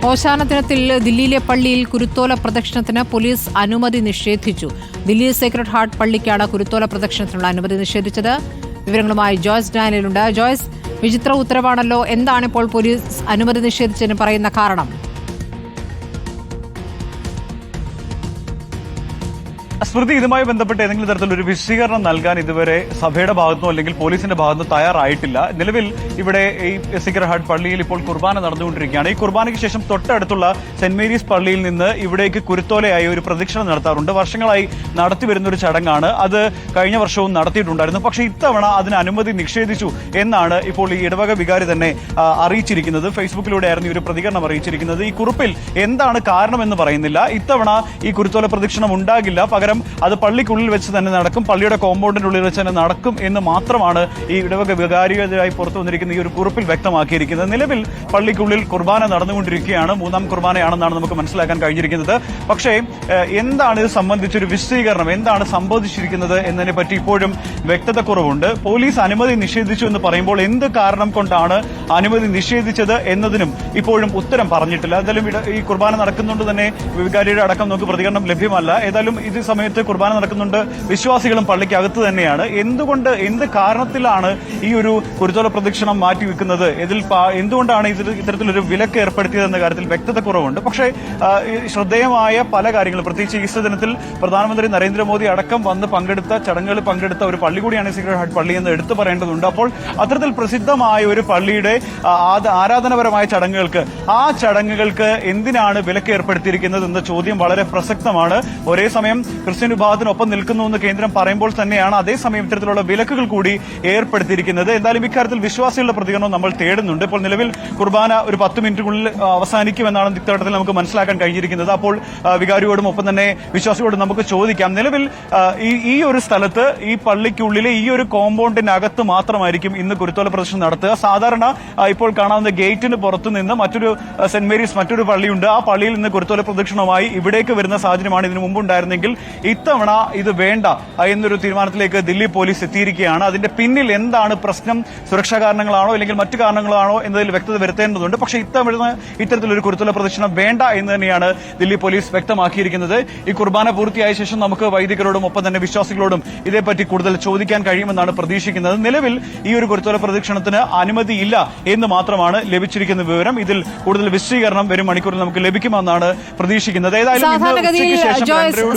ഓശാന ദിനത്തിൽ ദില്ലിയിലെ പള്ളിയിൽ കുരുത്തോല പ്രദക്ഷിണത്തിന് പോലീസ് അനുമതി നിഷേധിച്ചു. ദില്ലി സേക്രഡ് ഹാർട്ട് പള്ളിക്കാണ് കുരുത്തോല പ്രദക്ഷിണത്തിനുള്ള അനുമതി നിഷേധിച്ചത്. വിവരങ്ങളുമായി ജോയ്സ് ഡാനിയലുണ്ട്. ജോയ്സ്, വിചിത്ര ഉത്തരവാണല്ലോ. എന്താണ് ഇപ്പോൾ പോലീസ് അനുമതി നിഷേധിച്ചതിന് പറയുന്ന കാരണം? സ്മൃതി, ഇതുമായി ബന്ധപ്പെട്ട് ഏതെങ്കിലും തരത്തിലൊരു വിശദീകരണം നൽകാൻ ഇതുവരെ സഭയുടെ ഭാഗത്തുനിന്നോ അല്ലെങ്കിൽ പോലീസിന്റെ ഭാഗത്തുനിന്നോ തയ്യാറായിട്ടില്ല. നിലവിൽ ഇവിടെ ഈ സേക്രഡ് ഹാർട്ട് പള്ളിയിൽ ഇപ്പോൾ കുർബാന നടന്നുകൊണ്ടിരിക്കുകയാണ്. ഈ കുർബാനയ്ക്ക് ശേഷം തൊട്ടടുത്തുള്ള സെന്റ് മേരീസ് പള്ളിയിൽ നിന്ന് ഇവിടേക്ക് കുരുത്തോലയായി ഒരു പ്രദക്ഷിണം നടത്താറുണ്ട്. വർഷങ്ങളായി നടത്തിവരുന്ന ഒരു ചടങ്ങാണ്. അത് കഴിഞ്ഞ വർഷവും നടത്തിയിട്ടുണ്ടായിരുന്നു. പക്ഷേ ഇത്തവണ അതിന് അനുമതി നിഷേധിച്ചു എന്നാണ് ഇപ്പോൾ ഈ ഇടവക വികാരി തന്നെ അറിയിച്ചിരിക്കുന്നത്. ഫേസ്ബുക്കിലൂടെയായിരുന്നു ഈ ഒരു പ്രതികരണം അറിയിച്ചിരിക്കുന്നത്. ഈ കുറിപ്പിൽ എന്താണ് കാരണമെന്ന് പറയുന്നില്ല. ഇത്തവണ ഈ കുരുത്തോല പ്രദക്ഷിണം ഉണ്ടാകില്ല, പകരം അത് പള്ളിക്കുള്ളിൽ വെച്ച് തന്നെ നടക്കും, പള്ളിയുടെ കോമ്പൗണ്ടിനുള്ളിൽ വെച്ച് തന്നെ നടക്കും എന്ന് മാത്രമാണ് ഈ ഇടവക വികാരിയായി പുറത്തു വന്നിരിക്കുന്ന ഈ ഒരു കുറിപ്പിൽ വ്യക്തമാക്കിയിരിക്കുന്നത്. നിലവിൽ പള്ളിക്കുള്ളിൽ കുർബാന നടന്നുകൊണ്ടിരിക്കുകയാണ്. മൂന്നാം കുർബാനയാണെന്നാണ് നമുക്ക് മനസ്സിലാക്കാൻ കഴിഞ്ഞിരിക്കുന്നത്. പക്ഷേ എന്താണ് ഇത് സംബന്ധിച്ചൊരു വിശദീകരണം, എന്താണ് സംഭവിച്ചിരിക്കുന്നത് എന്നതിനെ പറ്റി ഇപ്പോഴും വ്യക്തത കുറവുണ്ട്. പോലീസ് അനുമതി നിഷേധിച്ചു എന്ന് പറയുമ്പോൾ എന്ത് കാരണം കൊണ്ടാണ് അനുമതി നിഷേധിച്ചത് എന്നതിനും ഇപ്പോഴും ഉത്തരം പറഞ്ഞിട്ടില്ല. എന്തായാലും ഈ കുർബാന നടക്കുന്നുണ്ട് തന്നെ വികാരിയുടെ അടക്കം നമുക്ക് പ്രതികരണം ലഭ്യമല്ല. ഏതായാലും ഇത് സമയത്ത് കുർബാന നടക്കുന്നുണ്ട്, വിശ്വാസികളും പള്ളിക്കകത്ത് തന്നെയാണ്. എന്ത് കാരണത്തിലാണ് ഈ ഒരു കുരുത്തോല പ്രദക്ഷിണം മാറ്റിവെക്കുന്നത്, എന്തുകൊണ്ടാണ് ഇത്തരത്തിലൊരു വിലക്ക് ഏർപ്പെടുത്തിയതെന്ന കാര്യത്തിൽ വ്യക്തത കുറവുണ്ട്. പക്ഷേ ശ്രദ്ധേയമായ പല കാര്യങ്ങളും, പ്രത്യേകിച്ച് ഈസ്റ്റർ ദിനത്തിൽ പ്രധാനമന്ത്രി നരേന്ദ്രമോദി അടക്കം വന്ന് ചടങ്ങുകളിൽ പങ്കെടുത്ത ഒരു പള്ളി കൂടിയാണ് സേക്രഡ് ഹാർട്ട് പള്ളി എന്ന് എടുത്തു പറയേണ്ടതുണ്ട്. അപ്പോൾ അത്തരത്തിൽ പ്രസിദ്ധമായ ഒരു പള്ളിയുടെ ആരാധനാപരമായ ചടങ്ങുകൾക്ക് എന്തിനാണ് വിലക്ക് ഏർപ്പെടുത്തിയിരിക്കുന്നത് എന്ന ചോദ്യം വളരെ പ്രസക്തമാണ്. ഒരേ സമയം ക്രിസ്ത്യൻ വിഭാഗത്തിനൊപ്പം നിൽക്കുന്നു എന്ന് കേന്ദ്രം പറയുമ്പോൾ തന്നെയാണ് അതേസമയം ഇത്തരത്തിലുള്ള വിലക്കുകൾ കൂടി ഏർപ്പെടുത്തിയിരിക്കുന്നത്. എന്തായാലും ഇക്കാര്യത്തിൽ വിശ്വാസികളുടെ പ്രതികരണം നമ്മൾ തേടുന്നുണ്ട്. ഇപ്പോൾ നിലവിൽ കുർബാന ഒരു 10 മിനിറ്റിനുള്ളിൽ അവസാനിക്കുമെന്നാണ് ഇത്തരത്തിൽ നമുക്ക് മനസ്സിലാക്കാൻ കഴിഞ്ഞിരിക്കുന്നത്. അപ്പോൾ വികാരിയോടും ഒപ്പം തന്നെ വിശ്വാസികളോടും നമുക്ക് ചോദിക്കാം. നിലവിൽ ഈ ഒരു സ്ഥലത്ത്, ഈ പള്ളിക്കുള്ളിലെ ഈ ഒരു കോമ്പൗണ്ടിനകത്ത് മാത്രമായിരിക്കും ഇന്ന് കുരുത്തോല പ്രദക്ഷിണം നടത്തുക. സാധാരണ ഇപ്പോൾ കാണാവുന്ന ഗേറ്റിന് പുറത്തു നിന്ന് സെന്റ് മേരീസ് മറ്റൊരു പള്ളിയുണ്ട്. ആ പള്ളിയിൽ നിന്ന് കുരുത്തോല പ്രദക്ഷിണമായി ഇവിടേക്ക് വരുന്ന സാഹചര്യമാണ് ഇതിനു മുമ്പുണ്ടായിരുന്നെങ്കിൽ ഇത്തവണ ഇത് വേണ്ട എന്നൊരു തീരുമാനത്തിലേക്ക് ദില്ലി പോലീസ് എത്തിയിരിക്കുകയാണ്. അതിന്റെ പിന്നിൽ എന്താണ് പ്രശ്നം, സുരക്ഷാ കാരണങ്ങളാണോ അല്ലെങ്കിൽ മറ്റു കാരണങ്ങളാണോ എന്നതിൽ വ്യക്തത വരുത്തേണ്ടതുണ്ട്. പക്ഷേ ഇത്തവണ ഇത്തരത്തിലൊരു കുരുത്തോല പ്രദക്ഷിണം വേണ്ട എന്ന് തന്നെയാണ് ദില്ലി പോലീസ് വ്യക്തമാക്കിയിരിക്കുന്നത്. ഈ കുർബാന പൂർത്തിയായ ശേഷം നമുക്ക് വൈദികരോടും ഒപ്പം തന്നെ വിശ്വാസികളോടും ഇതേപ്പറ്റി കൂടുതൽ ചോദിക്കാൻ കഴിയുമെന്നാണ് പ്രതീക്ഷിക്കുന്നത്. നിലവിൽ ഈ ഒരു കുരുത്തോല പ്രദക്ഷിണത്തിന് അനുമതിയില്ല എന്ന് മാത്രമാണ് ലഭിച്ചിരിക്കുന്ന വിവരം. ഇതിൽ കൂടുതൽ വിശദീകരണം വരും മണിക്കൂറിൽ നമുക്ക് ലഭിക്കുമെന്നാണ് പ്രതീക്ഷിക്കുന്നത്. ഏതായാലും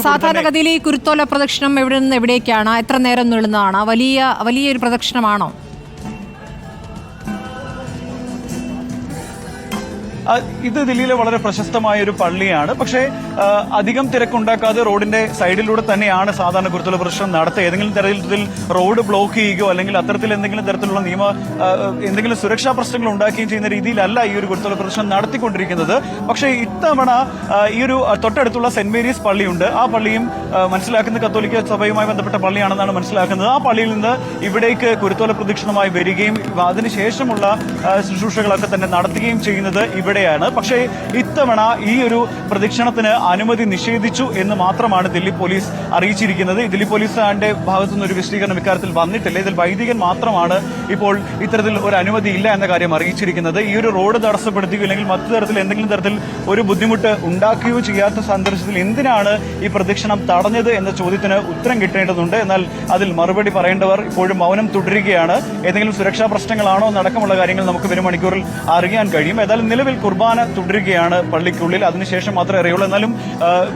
സാധാരണഗതിയിൽ ഈ കുരുത്തോല പ്രദക്ഷിണം എവിടെ നിന്ന് എവിടേക്കാണ്, എത്ര നേരം നീളുന്നതാണ്? വലിയൊരു പ്രദക്ഷിണമാണോ? ഇത് ദില്ലിയിലെ വളരെ പ്രശസ്തമായ ഒരു പള്ളിയാണ്. പക്ഷേ അധികം തിരക്കുണ്ടാക്കാതെ റോഡിന്റെ സൈഡിലൂടെ തന്നെയാണ് സാധാരണ കുരുത്തോല പ്രദക്ഷിണം നടത്തുക. ഏതെങ്കിലും തരത്തിൽ റോഡ് ബ്ലോക്ക് ചെയ്യുകയോ അല്ലെങ്കിൽ അത്തരത്തിൽ എന്തെങ്കിലും തരത്തിലുള്ള എന്തെങ്കിലും സുരക്ഷാ പ്രശ്നങ്ങൾ ഉണ്ടാക്കുകയും ചെയ്യുന്ന രീതിയിലല്ല ഈ ഒരു കുരുത്തോല പ്രദക്ഷിണം നടത്തിക്കൊണ്ടിരിക്കുന്നത്. പക്ഷേ ഇത്തവണ ഈ ഒരു തൊട്ടടുത്തുള്ള സെന്റ് മേരീസ് പള്ളിയുണ്ട്. ആ പള്ളിയും മനസ്സിലാക്കുന്ന കത്തോലിക്ക സഭയുമായി ബന്ധപ്പെട്ട പള്ളിയാണെന്നാണ് മനസ്സിലാക്കുന്നത്. ആ പള്ളിയിൽ നിന്ന് ഇവിടേക്ക് കുരുത്തോല പ്രദക്ഷിണമായി വരികയും അതിനുശേഷമുള്ള ശുശ്രൂഷകളൊക്കെ തന്നെ നടത്തുകയും ചെയ്യുന്നത് ഇവിടെയാണ്. പക്ഷേ ഇത്തവണ ഈ ഒരു പ്രദക്ഷിണത്തിന് അനുമതി നിഷേധിച്ചു എന്ന് മാത്രമാണ് ദില്ലി പോലീസ് അറിയിച്ചിരിക്കുന്നത്. ദില്ലി പോലീസിന്റെ ഭാഗത്തുനിന്ന് ഒരു വിശദീകരണം ഇക്കാര്യത്തിൽ വന്നിട്ടില്ല. ഇതിൽ വൈദികൻ മാത്രമാണ് ഇപ്പോൾ ഇത്തരത്തിൽ ഒരു അനുമതി ഇല്ല എന്ന കാര്യം അറിയിച്ചിരിക്കുന്നത്. ഈ ഒരു റോഡ് തടസ്സപ്പെടുത്തുകയോ അല്ലെങ്കിൽ മറ്റു തരത്തിൽ എന്തെങ്കിലും തരത്തിൽ ഒരു ബുദ്ധിമുട്ട് ഉണ്ടാക്കുകയോ ചെയ്യാത്ത സന്ദർഭത്തിൽ എന്തിനാണ് ഈ പ്രദക്ഷിണം തടഞ്ഞത് എന്ന ചോദ്യത്തിന് ഉത്തരം കിട്ടേണ്ടതുണ്ട്. എന്നാൽ അതിൽ മറുപടി പറയേണ്ടവർ ഇപ്പോഴും മൗനം തുടരുകയാണ്. ഏതെങ്കിലും സുരക്ഷാ പ്രശ്നങ്ങളാണോ എന്നടക്കമുള്ള കാര്യങ്ങൾ നമുക്ക് വരും മണിക്കൂറിൽ അറിയാൻ കഴിയും. ഏതായാലും നിലവിൽ കുർബാന തുടരുകയാണ് പള്ളിക്കുള്ളിൽ. അതിനുശേഷം മാത്രമേ അറിയുള്ളൂ. എന്നാലും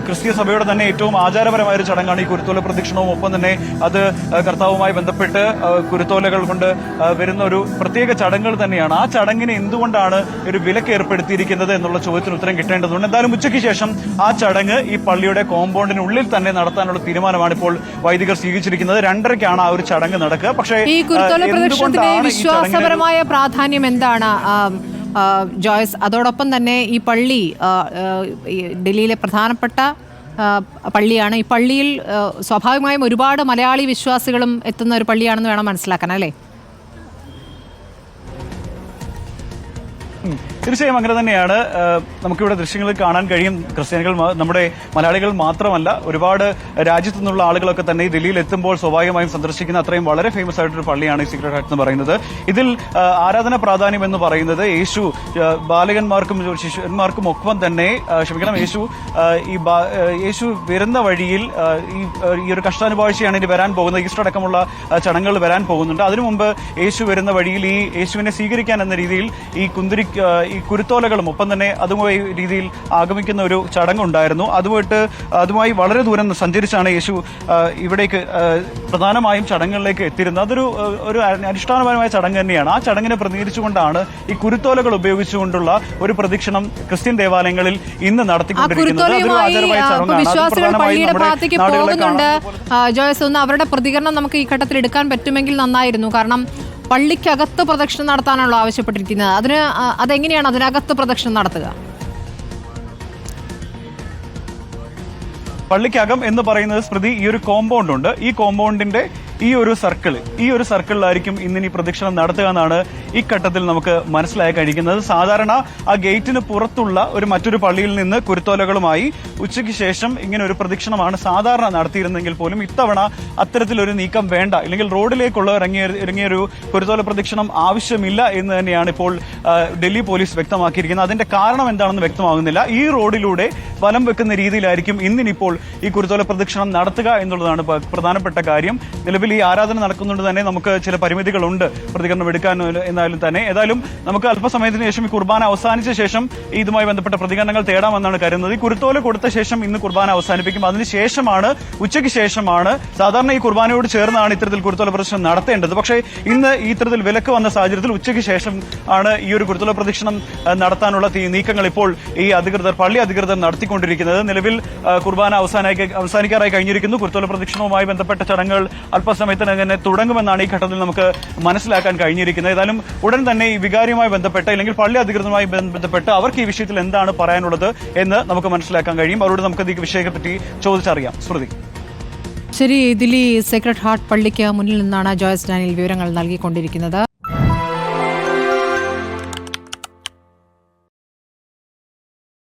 ക്രിസ്തീയ സഭയുടെ തന്നെ ഏറ്റവും ആചാരപരമായ ഒരു ചടങ്ങാണ് ഈ കുരുത്തോല പ്രദക്ഷിണവും. ഒപ്പം തന്നെ അത് കർത്താവുമായി ബന്ധപ്പെട്ട് കുരുത്തോലകൾ കൊണ്ട് വരുന്ന ഒരു പ്രത്യേക ചടങ്ങുകൾ തന്നെയാണ്. ആ ചടങ്ങിന് എന്തുകൊണ്ടാണ് ഒരു വിലക്ക് ഏർപ്പെടുത്തിയിരിക്കുന്നത് എന്നുള്ള ചോദ്യത്തിന് ഉത്തരം കിട്ടേണ്ടതുണ്ട്. എന്തായാലും ഉച്ചയ്ക്ക് ശേഷം ആ ചടങ്ങ് ഈ പള്ളിയുടെ കോമ്പൗണ്ടിനുള്ളിൽ തന്നെ നടത്താനുള്ള തീരുമാനമാണ് ഇപ്പോൾ വൈദികർ സ്വീകരിച്ചിരിക്കുന്നത്. 2:30ക്കാണ് ആ ഒരു ചടങ്ങ് നടക്കുക. പക്ഷേ ഈ കുരുത്തോല പ്രദക്ഷിണത്തിന്റെ വിശ്വാസപരമായ പ്രാധാന്യം എന്താണ് ജോയ്സ്? അതോടൊപ്പം തന്നെ ഈ പള്ളി ഡൽഹിയിലെ പ്രധാനപ്പെട്ട പള്ളിയാണ്. ഈ പള്ളിയിൽ സ്വാഭാവികമായും ഒരുപാട് മലയാളി വിശ്വാസികളും എത്തുന്ന ഒരു പള്ളിയാണെന്ന് വേണം മനസ്സിലാക്കാൻ, അല്ലേ? തീർച്ചയായും അങ്ങനെ തന്നെയാണ്. നമുക്കിവിടെ ദൃശ്യങ്ങളിൽ കാണാൻ കഴിയും. ക്രിസ്ത്യാനികൾ നമ്മുടെ മലയാളികൾ മാത്രമല്ല, ഒരുപാട് രാജ്യത്തു നിന്നുള്ള ആളുകളൊക്കെ തന്നെ ഈ ദില്ലിയിൽ എത്തുമ്പോൾ സ്വാഭാവികമായും സന്ദർശിക്കുന്ന അത്രയും വളരെ ഫേമസ് ആയിട്ടൊരു പള്ളിയാണ് ഈ സീക്രട്ട് ഹാർട്ട് എന്ന് പറയുന്നത്. ഇതിൽ ആരാധന പ്രാധാന്യം എന്ന് പറയുന്നത് യേശു ബാലകന്മാർക്കും ശിശുന്മാർക്കും ഒപ്പം തന്നെ യേശു വരുന്ന വഴിയിൽ ഈ ഒരു കഷ്ടാനുഭാഴ്ചയാണ് ഇനി വരാൻ പോകുന്നത്. ഈസ്റ്റർ അടക്കമുള്ള ചടങ്ങുകൾ വരാൻ പോകുന്നുണ്ട്. അതിനു മുമ്പ് യേശു വരുന്ന വഴിയിൽ ഈ യേശുവിനെ സ്വീകരിക്കാൻ എന്ന രീതിയിൽ ഈ കുരുത്തോലകളും ഒപ്പം തന്നെ അതുമായി രീതിയിൽ ആഗമിക്കുന്ന ഒരു ചടങ്ങുണ്ടായിരുന്നു. അതുമായി വളരെ ദൂരം സഞ്ചരിച്ചാണ് യേശു ഇവിടേക്ക് പ്രധാനമായും ചടങ്ങുകളിലേക്ക് എത്തിയിരുന്നത്. അതൊരു അനുഷ്ഠാനപരമായ ചടങ്ങ് തന്നെയാണ്. ആ ചടങ്ങിനെ പ്രതിനിധീകരിച്ചുകൊണ്ടാണ് ഈ കുരുത്തോലകൾ ഉപയോഗിച്ചുകൊണ്ടുള്ള ഒരു പ്രദക്ഷിണം ക്രിസ്ത്യൻ ദേവാലയങ്ങളിൽ ഇന്ന് നടത്തിക്കൊണ്ടിരിക്കുന്നത്. അതൊരു ആചാരമായ ചടങ്ങാണ്. ജോയ്സ്, ഒന്ന് അവരുടെ പ്രതികരണം നമുക്ക് ഈ ഘട്ടത്തിൽ എടുക്കാൻ പറ്റുമെങ്കിൽ നന്നായിരുന്നു. കാരണം പള്ളിക്കകത്ത് പ്രദക്ഷിണം നടത്താനാണല്ലോ ആവശ്യപ്പെട്ടിരിക്കുന്നത്. അതെങ്ങനെയാണ് അതിനകത്ത് പ്രദക്ഷിണം നടത്തുക? പള്ളിക്കകം എന്ന് പറയുന്നത് സ്മൃതി ഈ ഒരു കോമ്പൗണ്ട് ഉണ്ട്. ഈ കോമ്പൗണ്ടിന്റെ ഈ ഒരു സർക്കിളിലായിരിക്കും ഇന്നിനി പ്രദക്ഷിണം നടത്തുക എന്നാണ് ഈ ഘട്ടത്തിൽ നമുക്ക് മനസ്സിലായി കഴിക്കുന്നത്. സാധാരണ ആ ഗേറ്റിന് പുറത്തുള്ള മറ്റൊരു പള്ളിയിൽ നിന്ന് കുരുത്തോലകളുമായി ഉച്ചയ്ക്ക് ശേഷം ഇങ്ങനെ ഒരു പ്രദക്ഷിണമാണ് സാധാരണ നടത്തിയിരുന്നെങ്കിൽ പോലും ഇത്തവണ അത്തരത്തിലൊരു നീക്കം വേണ്ട, ഇല്ലെങ്കിൽ റോഡിലേക്കുള്ള ഇറങ്ങിയൊരു കുരുത്തോല പ്രദക്ഷിണം ആവശ്യമില്ല എന്ന് തന്നെയാണ് ഇപ്പോൾ ഡൽഹി പോലീസ് വ്യക്തമാക്കിയിരിക്കുന്നത്. അതിന്റെ കാരണം എന്താണെന്ന് വ്യക്തമാകുന്നില്ല. ഈ റോഡിലൂടെ വലം വെക്കുന്ന രീതിയിലായിരിക്കും ഇന്നിനിപ്പോൾ ഈ കുരുത്തോല പ്രദക്ഷിണം നടത്തുക എന്നുള്ളതാണ് പ്രധാനപ്പെട്ട കാര്യം. നിലവിൽ ഈ ആരാധന നടക്കുന്നുണ്ട് തന്നെ നമുക്ക് ചില പരിമിതികളുണ്ട് പ്രതികരണം എടുക്കാൻ. എന്നാലും തന്നെ ഏതായാലും നമുക്ക് അല്പസമയത്തിന് ശേഷം ഈ കുർബാന അവസാനിച്ച ശേഷം ഇതുമായി ബന്ധപ്പെട്ട പ്രതികരണങ്ങൾ തേടാമെന്നാണ് കരുതുന്നത്. ഈ കുരുത്തോല കൊടുത്ത ശേഷം ഇന്ന് കുർബാന അവസാനിപ്പിക്കും. അതിനുശേഷമാണ് ഉച്ചയ്ക്ക് ശേഷമാണ് സാധാരണ ഈ കുർബാനയോട് ചേർന്നാണ് ഇത്തരത്തിൽ കുരുത്തോല പ്രദക്ഷിണം നടത്തേണ്ടത്. പക്ഷേ ഇന്ന് ഇത്തരത്തിൽ വിലക്ക് വന്ന സാഹചര്യത്തിൽ ഉച്ചയ്ക്ക് ശേഷം ആണ് ഈ ഒരു കുരുത്തോല പ്രദക്ഷിണം നടത്താനുള്ള നീക്കങ്ങൾ ഇപ്പോൾ ഈ പള്ളി അധികൃതർ നടത്തിക്കൊണ്ടിരിക്കുന്നത്. നിലവിൽ കുർബാന അവസാനിക്കാറായി കഴിഞ്ഞിരിക്കുന്നു. കുരുത്തോല പ്രദക്ഷിണവുമായി ബന്ധപ്പെട്ട ചടങ്ങുകൾ അല്പസമയത്തിന് തന്നെ തുടങ്ങുമെന്നാണ് ഈ ഘട്ടത്തിൽ നമുക്ക് മനസ്സിലാക്കാൻ കഴിഞ്ഞിരിക്കുന്നത്. ഏതായാലും ഉടൻ തന്നെ ഈ വികാരിയുമായി ബന്ധപ്പെട്ട് അല്ലെങ്കിൽ പള്ളി അധികൃതരുമായി ബന്ധപ്പെട്ട് അവർക്ക് ഈ വിഷയത്തിൽ എന്താണ് പറയാനുള്ളത് എന്ന് നമുക്ക് മനസ്സിലാക്കാൻ കഴിയും. അവരോട് നമുക്ക് ഈ വിഷയത്തെപ്പറ്റി ചോദിച്ചറിയാം. സ്മൃതി. ശരി, ദില്ലി സീക്രട്ട് ഹാർട്ട് പള്ളിക്ക് മുന്നിൽ നിന്നാണ് ജോയ്സ് ഡാനിയൽ വിവരങ്ങൾ നൽകിക്കൊണ്ടിരിക്കുന്നത്.